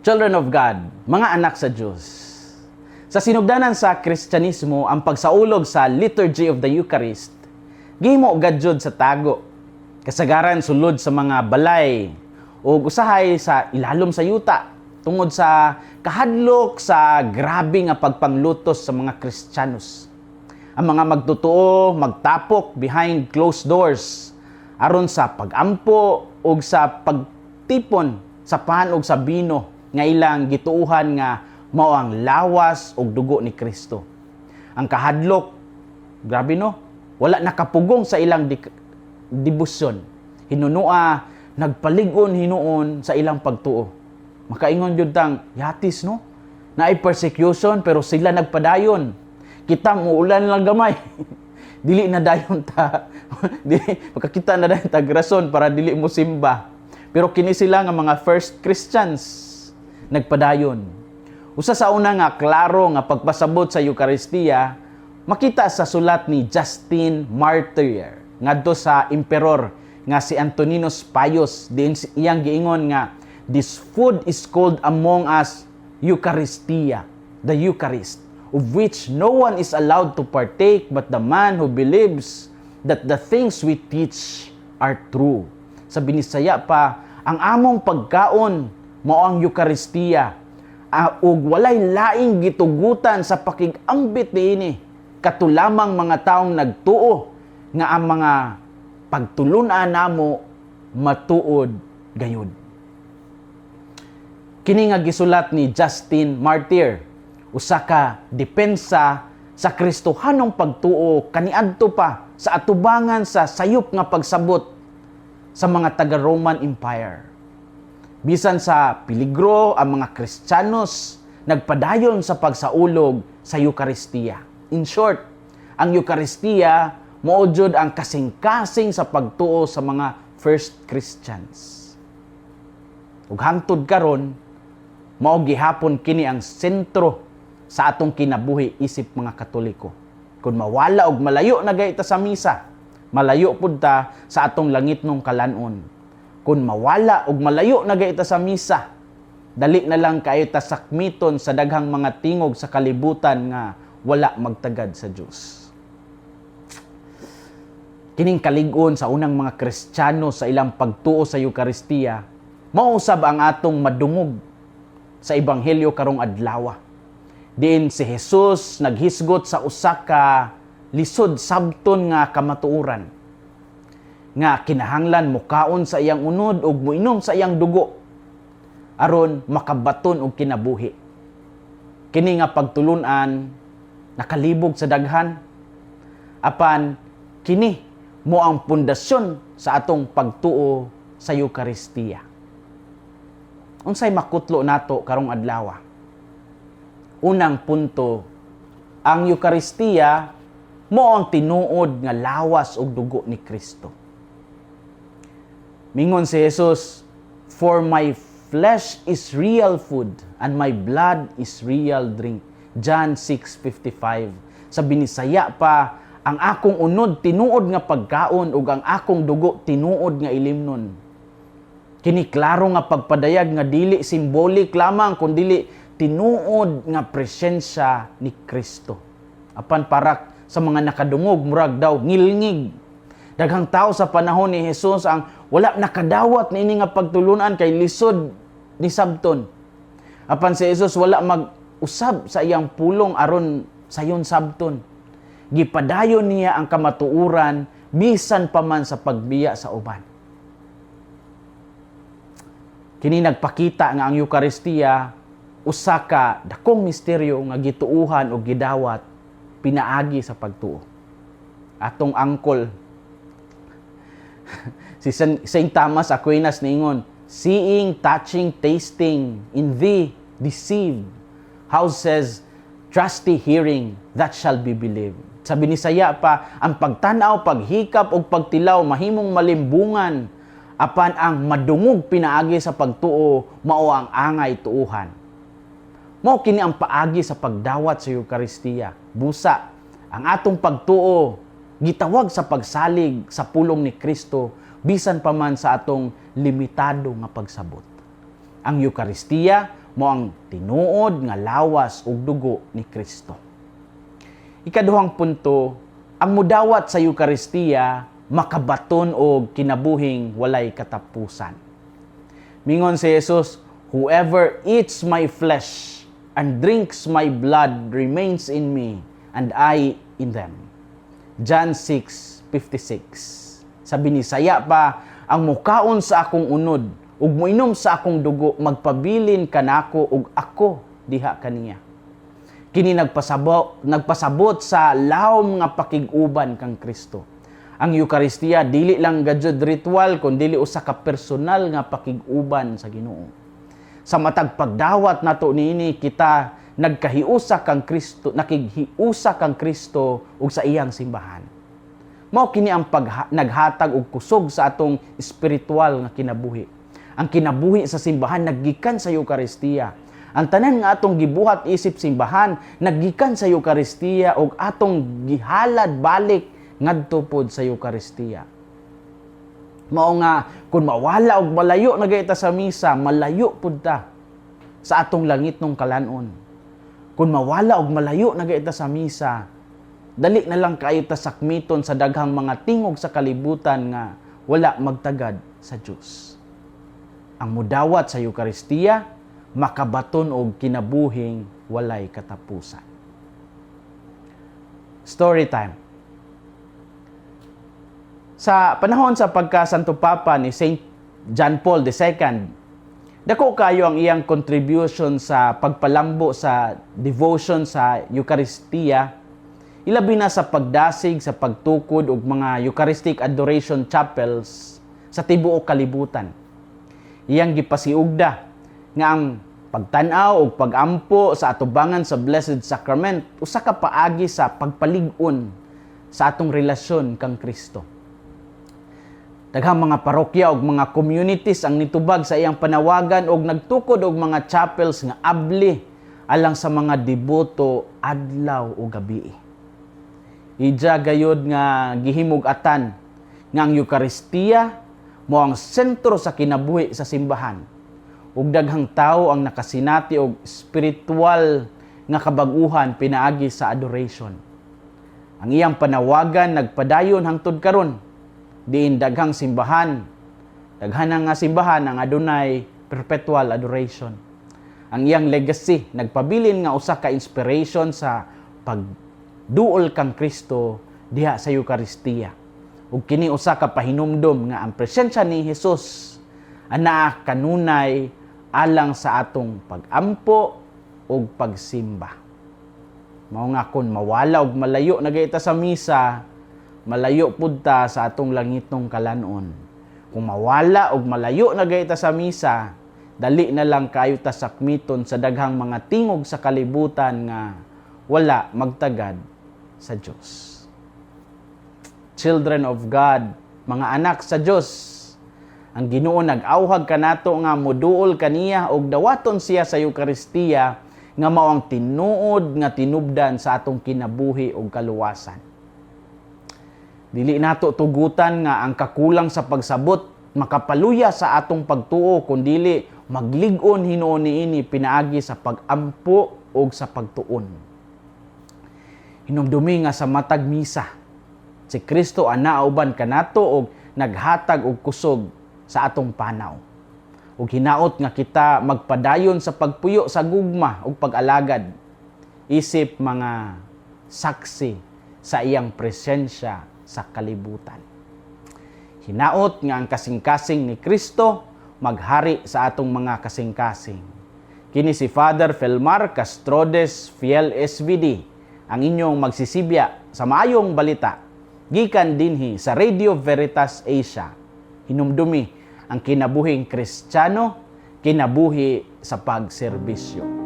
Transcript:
Children of God, mga anak sa Diyos. Sa sinugdanan sa Kristyanismo, ang pagsaulog sa Liturgy of the Eucharist, gihimo gadyod sa tago. Kasagaran sulod sa mga balay o usahay sa ilalom sa yuta tungod sa kahadlok sa grabe nga pagpanglutos sa mga Kristiyanos. Ang mga magtutuo, magtapok behind closed doors aron sa pagampo o sa pagtipon sa pan o sa bino nga ilang gituuhan nga mao ang lawas o dugo ni Kristo. Ang kahadlok, grabe no, wala nakapugong sa ilang debosyon. Hinunua, nagpaligon hinuon sa ilang pagtuo. Makaingon jud tang yatis no, naay persecution pero sila nagpadayon. Kita muulan lang gamay. Dili na dayon ta. Dili makakita na dayon ta grason para dili mo simba. Pero kini sila nga mga first Christians nagpadayon. Usa sa una nga klaro nga pagpasabot sa Eucharistia, makita sa sulat ni Justin Martyr ngadto sa emperor nga si Antoninus Pius, diin iyang giingon nga this food is called among us Eucharistia, the Eucharist, of which no one is allowed to partake but the man who believes that the things we teach are true. Sa binisaya pa, ang among pagkaon mao ang Eucharistia ug walay laing gitugutan sa pakig-ambit niini katulamang mga taong nagtuo nga ang mga pagtulun-an namo matuod gayud. Kini nga gisulat ni Justin Martyr, usa ka depensa sa Kristohanong pagtuo kaniadto pa sa atubangan sa sayop nga pagsabot sa mga taga-Roman Empire. Bisan sa peligro, ang mga Kristiyanos nagpadayon sa pagsaulog sa Eucharistia. In short, ang Eucharistia mao jud ang kasing-kasing sa pagtuo sa mga first Christians. Ug hangtod karon, mao gihapon kini ang sentro sa atong kinabuhi isip mga Katoliko. Kung mawala og malayo na gayta sa misa, malayo pud ta sa atong langitnong kalanon. Kung mawala og malayo na gayta sa misa, dali na lang kayo ta sakmiton sa daghang mga tingog sa kalibutan nga wala magtagad sa Dios. Kining kalig-on sa unang mga Kristiyano sa ilang pagtuo sa Eucharistia, mausab ang atong madungog sa ebanghelyo karong adlaw. Diin si Jesus naghisgot sa usa ka lisod sabton nga kamatuoran nga kinahanglan mukaon sa iyang unod ug muinom sa iyang dugo aron makabaton og kinabuhi. Kini nga pagtulun-an nakalibog sa daghan apan kini mo ang pundasyon sa atong pagtuo sa Eucharistia. Unsay makutlo nato karong adlaw? Unang punto, ang Eucharistia mo ang tinuod nga lawas og dugo ni Kristo. Mingon si Jesus, "For my flesh is real food and my blood is real drink." John 6:55. Sa binisaya pa, ang akong unod tinuod nga pagkaon ug ang akong dugo tinuod nga ilimnon. Kini klaro nga pagpadayag nga dili simbolik lamang kundi tinuod nga presensya ni Kristo. Apan parak sa mga nakadungog murag daw ngilngig. Daghang tao sa panahon ni Jesus ang wala nakadawat niini nga pagtulunan kay lisod ni sabton. Apan si Jesus wala mag-usab sa iyang pulong aron sayon sabton. Gipadayon niya ang kamatuoran bisan pa man sa pagbiya sa uban. Kini nagpakita nga ang Eucharistia usa ka dakong misteryo nga gituuhan o gidawat pinaagi sa pagtuo. Atong angkol si Saint Thomas Aquinas niingon, "Seeing, touching, tasting, in thee deceived. How says, trusty hearing, that shall be believed." Sa binisaya pa, ang pagtanaw, paghikap o pagtilaw mahimong malimbungan, apan ang madungog pinaagi sa pagtuo mao ang angay tuuhan. Mao kini ang paagi sa pagdawat sa Eucharistia. Busa, ang atong pagtuo gitawag sa pagsalig sa pulong ni Kristo bisan pa man sa atong limitado nga pagsabot. Ang Eucharistia mo ang tinuod nga lawas ug dugo ni Kristo. Ikaduhang punto, ang mudawat sa Eucharistia makabaton og kinabuhing walay katapusan. Mingon si Jesus, "Whoever eats my flesh and drinks my blood remains in me, and I in them." John 6:56. Sa Binisaya pa, ang mukaon sa akong unod ug moinom sa akong dugo magpabilin kanako ug ako diha kaniya. Kini nagpasabot sa lawom nga pakig-uban kang Kristo. Ang Eucharistia dili lang gayud ritual kundi usa ka personal nga pakig-uban sa Ginoo. Sa matag pagdawat nato niini kita nagkahiusa kang Kristo, nakighiusa kang Kristo ug sa iyang simbahan. Mao kini ang naghatag og kusog sa atong espiritual nga kinabuhi. Ang kinabuhi sa simbahan naggikan sa Eucharistia. Ang tanan nga atong gibuhat isip simbahan naggikan sa Eucharistia ug atong gihalad balik ngadto pod sa Eucharistia. Mao nga kun mawala og malayo na gayta sa misa, malayo pud ta sa atong langitnong kalanon. Kun mawala og malayo na gayta sa misa, dali na lang kayo ta sakmiton sa daghang mga tingog sa kalibutan nga wala magtagad sa Dios. Ang mudawat sa Eucharistia makabaton og kinabuhing walay katapusan. Story time. Sa panahon sa pagka-Santo Papa ni Saint John Paul II, dako kayo ang iyang contribution sa pagpalambo sa devotion sa Eucharistia, ilabi na sa pagdasig sa pagtukod og mga Eucharistic Adoration Chapels sa tibuok kalibutan. Iyang gipasiugda nga ang pagtan-aw o pag-ampo sa atubangan sa Blessed Sacrament usa ka paagi sa pagpalig-on sa atong relasyon kang Kristo. Daghang mga parokya o mga communities ang nitubag sa iyang panawagan og nagtukod og mga chapels nga abli alang sa mga deboto adlaw o gabi. Ija gayud nga gihimug-atan nga ang Eucharistia mo ang sentro sa kinabuhi sa simbahan. Ug daghang tawo ang nakasinati og spiritual nga kabaguhan pinaagi sa adoration. Ang iyang panawagan nagpadayon hangtod karon diin daghang simbahan, daghanang nga simbahan ang adunay perpetual adoration. Ang iyang legacy nagpabilin nga usa ka inspiration sa pagduol kang Kristo diha sa Eucharistia. Ug kini usa ka pahinumdom nga ang presensya ni Jesus ana kanunay alang sa atong pag-ampo ug pagsimba. Mao nga kun mawala og malayo na gayta sa misa, malayo pud ta sa atong langitong kalanon. Kung mawala og malayo na gayta sa misa, dali na lang kayo ta sakmiton sa daghang mga tingog sa kalibutan nga wala magtagad sa Dios. Children of God, mga anak sa Dios, ang Ginoo nag-awhag kanato nga moduol kaniya og dawaton siya sa Eucharistia nga mao ang tinuod nga tinubdan sa atong kinabuhi ug kaluwasan. Dili nato tugutan nga ang kakulang sa pagsabot makapaluya sa atong pagtuo kundi maglig-on hinuon niini pinaagi sa pag-ampo ug sa pagtuon. Hinumdumi nga sa matag misa, si Kristo ana uban kanato og naghatag og kusog sa atong panaw. Ug hinaot nga kita magpadayon sa pagpuyo sa gugma ug pag-alagad isip mga saksi sa iyang presensya sa kalibutan. Hinaot nga ang kasing-kasing ni Kristo maghari sa atong mga kasing-kasing. Kini si Father Felmar Castrodes, Fiel SVD, ang inyong magsisibya sa maayong balita gikan dinhi sa Radio Veritas Asia. Hinumdumi ang kinabuhing Kristiyano, kinabuhi sa pagserbisyo.